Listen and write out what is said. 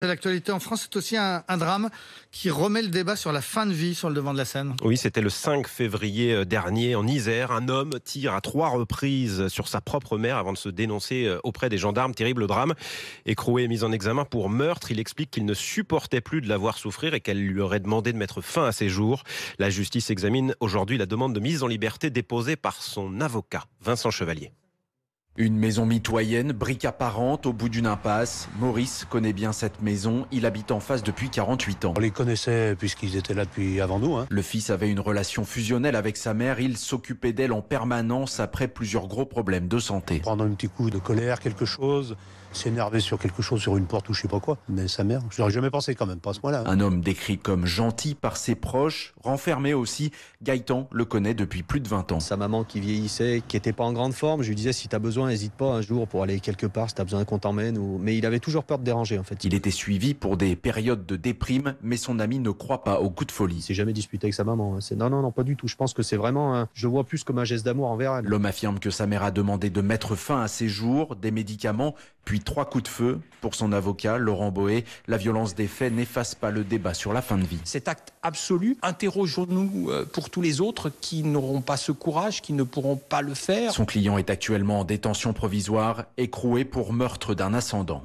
L'actualité en France, c'est aussi un drame qui remet le débat sur la fin de vie sur le devant de la scène. Oui, c'était le 5 février dernier en Isère. Un homme tire à 3 reprises sur sa propre mère avant de se dénoncer auprès des gendarmes. Terrible drame. Écroué est mis en examen pour meurtre. Il explique qu'il ne supportait plus de la voir souffrir et qu'elle lui aurait demandé de mettre fin à ses jours. La justice examine aujourd'hui la demande de mise en liberté déposée par son avocat, Vincent Chevalier. Une maison mitoyenne, brique apparente, au bout d'une impasse. Maurice connaît bien cette maison. Il habite en face depuis 48 ans. On les connaissait puisqu'ils étaient là depuis avant nous. Le fils avait une relation fusionnelle avec sa mère. Il s'occupait d'elle en permanence après plusieurs gros problèmes de santé. Prendre un petit coup de colère, quelque chose, s'énerver sur quelque chose, sur une porte ou je sais pas quoi. Mais sa mère, je l'aurais jamais pensé quand même, pas à ce point-là. Un homme décrit comme gentil par ses proches, renfermé aussi. Gaëtan le connaît depuis plus de 20 ans. Sa maman qui vieillissait, qui était pas en grande forme, je lui disais si tu as besoin, n'hésite pas un jour pour aller quelque part, si tu as besoin qu'on t'emmène. Mais il avait toujours peur de déranger en fait. Il était suivi pour des périodes de déprime, mais son ami ne croit pas au coup de folie. Il s'est jamais disputé avec sa maman. Non, pas du tout. Je pense que c'est vraiment, je le vois plus comme un geste d'amour envers elle. L'homme affirme que sa mère a demandé de mettre fin à ses jours, des médicaments, puis 3 coups de feu. Pour son avocat, Laurent Boé, la violence des faits n'efface pas le débat sur la fin de vie. Cet acte absolu, interrogeons-nous pour tous les autres qui n'auront pas ce courage, qui ne pourront pas le faire. Son client est actuellement en détention provisoire, écroué pour meurtre d'un ascendant.